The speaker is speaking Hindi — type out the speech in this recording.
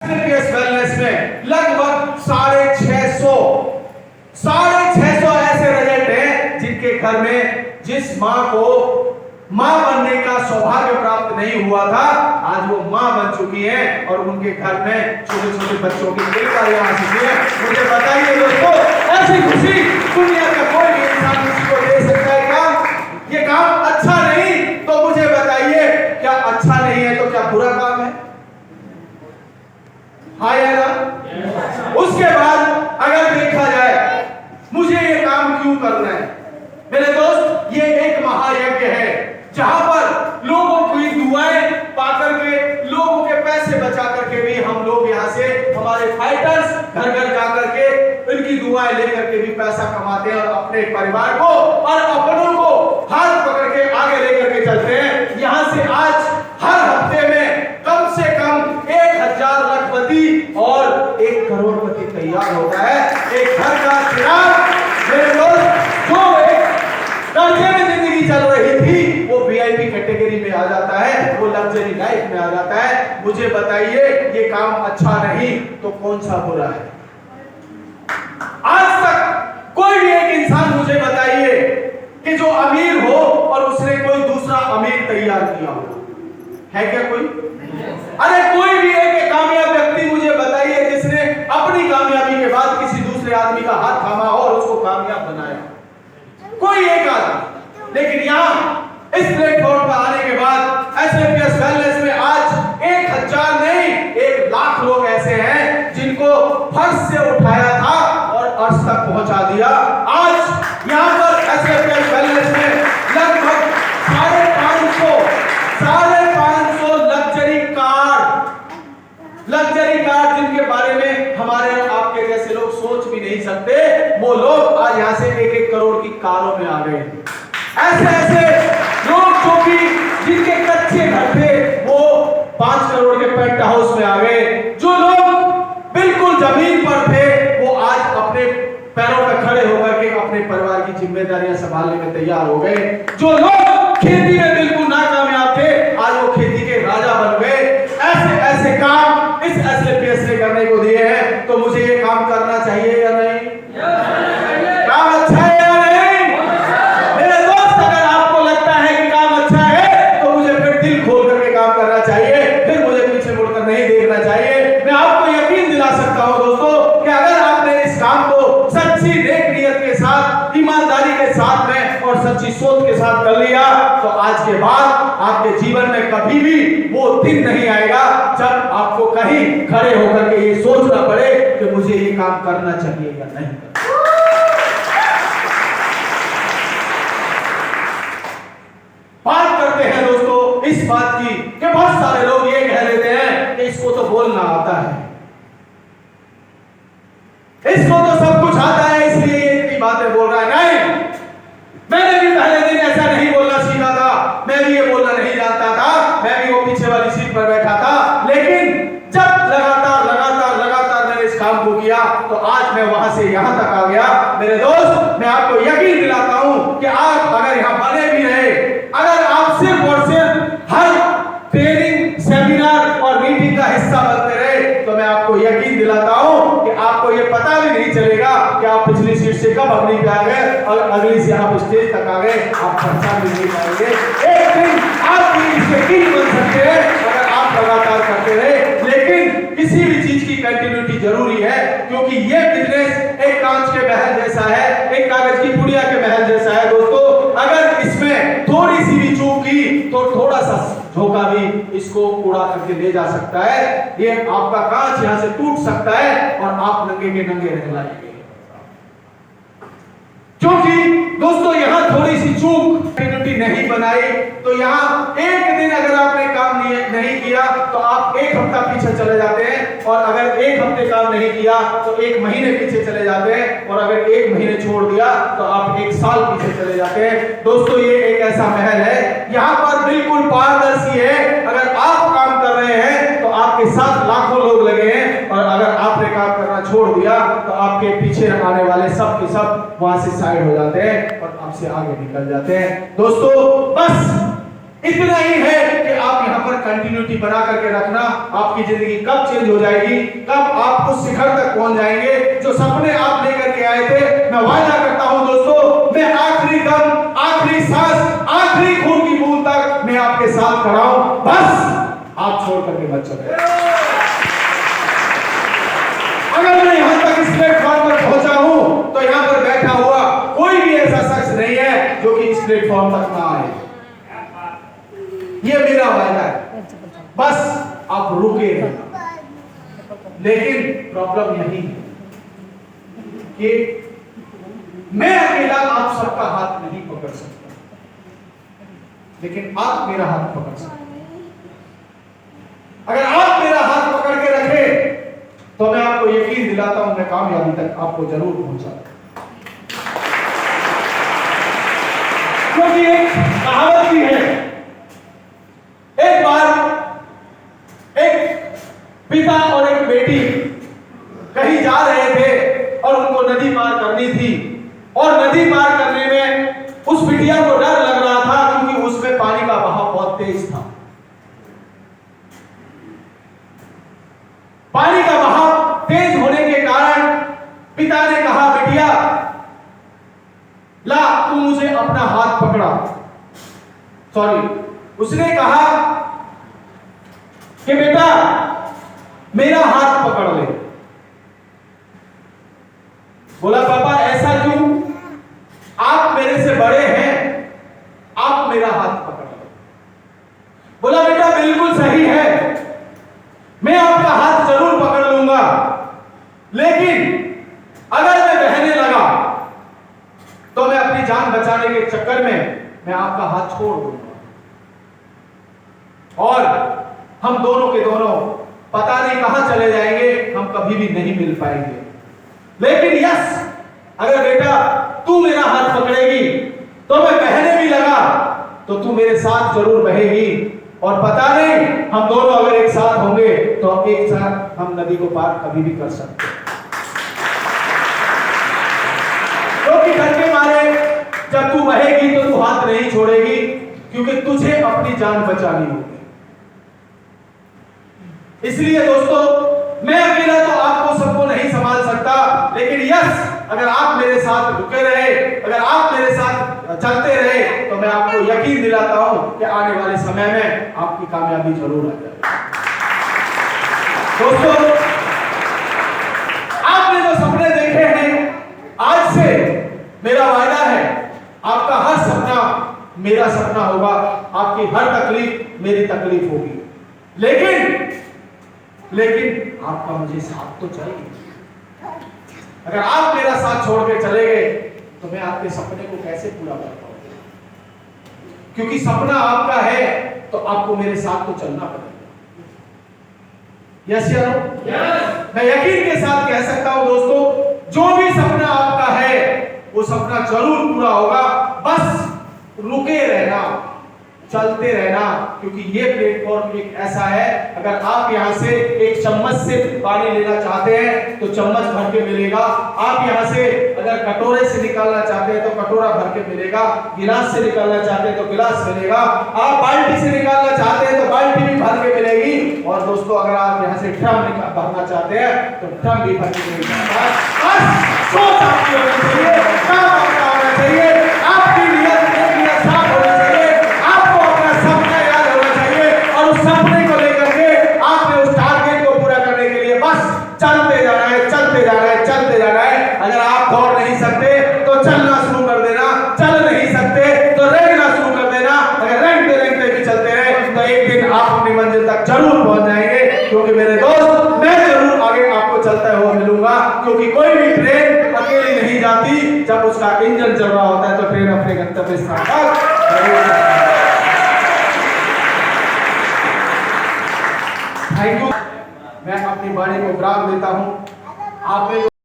वेलनेस में लगभग 650 ऐसे रिजल्ट हैं जिनके घर में जिस माँ को माँ बनने का सौभाग्य प्राप्त नहीं हुआ था, आज वो माँ बन चुकी है और उनके घर में छोटे छोटे बच्चों की किलकारियां आ चुकी है। मुझे बताइए दोस्तों, ऐसी खुशी दुनिया का कोई भी इंसान किसी को दे सकता है क्या? ये काम अच्छा नहीं तो मुझे बताइए, क्या अच्छा नहीं है तो क्या बुरा काम है? हाँ या ना? उसके बाद अगर देखा जाए मुझे ये काम क्यों करना है, मेरे दोस्त, ये एक महायज्ञ है जहां पर लोगों की दुआएं पाकर के, लोगों के पैसे बचा करके भी हम लोग यहाँ से हमारे फाइटर्स घर घर जाकर के उनकी दुआएं लेकर के भी पैसा कमाते हैं और अपने परिवार को और अपनों को हाथ पकड़ के आगे लेकर के चलते हैं। यहाँ से आज हर हफ्ते में कम से कम 1000 लखपति और 1 करोड़पति तैयार होता है। एक घर का चिराग मेरे दोस्त, जो एक कर्जे में जिंदगी चल रही थी, वो वीआईपी कैटेगरी में आ जाता है, वो लग्जरी लाइफ में आ जाता है। मुझे बताइए, ये काम अच्छा नहीं तो कौन सा बुरा है? आज तक कोई भी एक इंसान मुझे बताइए कि जो अमीर हो और उसने कोई दूसरा अमीर तैयार किया हो, है क्या कोई? अरे कोई भी एक कामयाब व्यक्ति मुझे बताइए जिसने अपनी कामयाबी के बाद किसी दूसरे आदमी का हाथ थामा हो और उसको कामयाब बनाया, कोई एक आदमी। लेकिन यहाँ इस प्लेटफॉर्म पर आने के बाद एसएपीएस वेलनेस में आज 1000 नहीं 1 लाख लोग ऐसे हैं जिनको फर्श से उठाया था और अर्श तक पहुंचा दिया। आज यहाँ पर एसएपीएस वेलनेस में लगभग 550 लग्जरी कार जिनके बारे में हमारे आपके जैसे लोग सोच भी नहीं सकते, वो लोग आज यहाँ से 1-1 करोड़ की कारों में आ गए। ऐसे लोग जो कि जिनके कच्चे घर थे वो 5 करोड़ के पेंट हाउस में आ गए। जो लोग बिल्कुल जमीन पर थे वो आज अपने पैरों पर खड़े होकर के अपने परिवार की जिम्मेदारियां संभालने में तैयार हो गए। जो लोग खेती में बिल्कुल नाकामयाब थे, आज वो खेती के राजा बन गए। ऐसे काम इस एसएपीएस ने करने को दिए हैं, तो मुझे ये काम करना चाहिए या नहीं? काम अच्छा है या नहीं? मेरे दोस्त, अगर आपको लगता है कि काम अच्छा है तो मुझे फिर दिल खोल करके काम करना चाहिए, फिर मुझे पीछे मुड़कर नहीं देखना चाहिए। मैं आपको यकीन दिला सकता हूं दोस्तों कि अगर आपने इस काम को सच्ची नेक नियत के साथ, ईमानदारी के साथ में और सच्ची सोच के साथ कर लिया, तो आज के बाद आपके जीवन में कभी भी वो दिन नहीं आएगा जब आपको कहीं खड़े होकर के ये सोचना पड़े कि मुझे ये काम करना चाहिए या नहीं। बात करते हैं दोस्तों इस बात की कि बहुत सारे लोग ये कह लेते हैं कि इसको तो बोलना आता है, इसको तो सब कुछ आता है, इसलिए ये इतनी बातें बोल रहा है। नहीं, मैंने भी पहले दिन ऐसा नहीं बोलना सीखा था, मैं भी ये बोलना नहीं जानता था, मैं भी वो पीछे वाली सीट पर बैठा था। लेकिन जब लगातार मैंने इस काम को किया तो आज मैं वहां से यहां तक आ गया। मेरे दोस्त, मैं आपको यकीन दिलाता हूं कि आप अगर यहां बने भी रहे, अगर आप सिर्फ और सिर्फ हर ट्रेनिंग, सेमिनार और मीटिंग का हिस्सा बनते रहे, तो मैं आपको यकीन दिलाता हूं कि आपको ये पता भी नहीं चलेगा कि आप पिछली सीट से कब अगली पे आ गए और अगली से आप स्टेज तक आ गए, आप पहचान भी नहीं पाएंगे। एक दिन आप भी इसके किंग बन सकते हैं अगर आप लगातार करते रहे। लेकिन किसी भी चीज की कंटिन्यूटी जरूरी है, क्योंकि ये बिजनेस एक कांच के महल जैसा है, एक कागज की पुड़िया के महल जैसा है दोस्तों। अगर इसमें थोड़ी सी भी चूक की तो थोड़ा सा झोंका भी इसको उड़ा करके ले जा सकता है। ये आपका कांच यहां से टूट सकता है और आप नंगे के नंगे रह जाएंगे। क्योंकि दोस्तों यहां थोड़ी सी चूक कंटिन्यूटी नहीं बनाई तो यहां एक दिन अगर आपने काम नहीं किया तो आप 1 हफ्ता पीछे चले जाते हैं, और अगर 1 हफ्ते काम नहीं किया तो 1 महीने पीछे चले जाते हैं, और अगर 1 महीने छोड़ दिया तो आप 1 साल पीछे चले जाते हैं। दोस्तों, ये एक ऐसा महल है, यहां पर बिल्कुल पारदर्शी है। अगर आप काम कर रहे हैं तो आपके साथ लाखों लोग लगे हैं, और अगर आपने काम करना छोड़ दिया तो आपके पीछे आने वाले सब के सब वहां से साइड हो जाते हैं और आपसे आगे निकल जाते हैं। दोस्तों, बस इतना ही है कि आप यहाँ पर कंटिन्यूटी बना करके रखना। आपकी जिंदगी कब चेंज हो जाएगी, कब आप उस शिखर तक पहुंच जाएंगे जो सपने आप लेकर के आए थे। मैं वादा करता हूं दोस्तों, मैं आखिरी दम, आखिरी सांस, आखिरी खून की बूंद तक मैं आपके साथ खड़ा हूं। बस आप छोड़ करके मत चले। अगर मैं यहां तक इस प्लेटफॉर्म पर पहुंचा हूं तो यहां पर बैठा हुआ कोई भी ऐसा शख्स नहीं है जो कि इस प्लेटफॉर्म तक ना आए। ये मेरा वादा है। बस आप रुके रहना। लेकिन प्रॉब्लम यही है कि मैं अकेला आप सबका हाथ नहीं पकड़ सकता, लेकिन आप मेरा हाथ पकड़ सकते। अगर आप मेरा हाथ पकड़ के रखे तो मैं आपको यकीन दिलाता हूं, मैं कामयाबी तक आपको जरूर पहुंचा। क्योंकि एक कहावत भी है, एक बार एक पिता और एक बेटी कहीं जा रहे थे और उनको नदी पार करनी थी, और नदी पार करने में उस बिटिया को डर लग रहा था क्योंकि उसमें पानी का बहाव बहुत तेज था। पानी का बहाव तेज होने के कारण पिता ने कहा, बिटिया ला तू मुझे अपना हाथ पकड़ा। सॉरी, उसने कहा कि बेटा मेरा हाथ पकड़ ले। बोला पापा ऐसा क्यों, आप मेरे से बड़े हैं, आप मेरा हाथ पकड़ लो। बोला बेटा बिल्कुल सही है, मैं आपका हाथ जरूर पकड़ लूंगा, लेकिन अगर मैं बहने लगा तो मैं अपनी जान बचाने के चक्कर में मैं आपका हाथ छोड़ दूंगा और हम दोनों के दोनों पता नहीं कहां चले जाएंगे, हम कभी भी नहीं मिल पाएंगे। लेकिन यस, अगर बेटा तू मेरा हाथ पकड़ेगी तो मैं बहने भी लगा तो तू मेरे साथ जरूर बहेगी, और पता नहीं हम दोनों अगर एक साथ होंगे तो एक साथ हम नदी को पार कभी भी कर सकते हैं। क्योंकि डर के मारे जब तू बहेगी तो तू हाथ नहीं छोड़ेगी, क्योंकि तुझे अपनी जान बचानी होगी। इसलिए दोस्तों, मैं अकेला तो आपको सबको नहीं संभाल सकता, लेकिन यस, अगर आप मेरे साथ रुके रहे, अगर आप मेरे साथ चलते रहे तो मैं आपको यकीन दिलाता हूं कि आने वाले समय में आपकी कामयाबी जरूर आ जाएगी। दोस्तों, आपने जो सपने देखे हैं, आज से मेरा वायदा है आपका हर सपना मेरा सपना होगा, आपकी हर तकलीफ मेरी तकलीफ होगी, लेकिन आपका मुझे साथ तो चाहिए। अगर आप मेरा साथ छोड़ के चले गए तो मैं आपके सपने को कैसे पूरा कर पाऊंगा? क्योंकि सपना आपका है तो आपको मेरे साथ तो चलना पड़ेगा। यस या नो? यस। मैं यकीन के साथ कह सकता हूं दोस्तों, जो भी सपना आपका है वो सपना जरूर पूरा होगा। बस रुके रहना, चलते रहना, क्योंकि ये प्लेटफॉर्म एक ऐसा है, अगर आप यहाँ से एक चम्मच से पानी लेना चाहते हैं तो चम्मच भर के मिलेगा, आप यहाँ से अगर कटोरे से निकालना चाहते हैं तो कटोरा भर के मिलेगा, गिलास से निकालना चाहते हैं तो गिलास मिलेगा, आप बाल्टी से निकालना चाहते हैं तो बाल्टी भी भर के मिलेगी, और दोस्तों अगर आप यहाँ से ड्रम भरना चाहते हैं तो ड्रम भी भर के मिलेगा। सोच आपकी होनी चाहिए, काम आपका होना चाहिए, आपकी नियत साफ होनी चाहिए, आपको अपना सपना याद होना चाहिए, और उस सपने को लेकर के आपने उस टारगेट को पूरा करने के लिए बस चलते जाना है, चलते जाना है, चलते जाना है। अगर आप दौड़ नहीं सकते तो चलना शुरू कर देना, चल नहीं सकते तो रेंगना शुरू कर देना। अगर रेंगते रेंगते भी चलते रहे तो एक दिन आप अपनी मंजिल तक जरूर पहुंच जाएंगे, क्योंकि मेरे दोस्त मैं जरूर आगे आपको चलता हुआ मिलूंगा, क्योंकि कोई भी ट्रेन अकेली नहीं जाती, जब उसका इंजन चल रहा होता है तो ट्रेन अपने गंतव्य स्थान तक थैंक यू। मैं अपनी वाणी को विराम देता हूं। आपने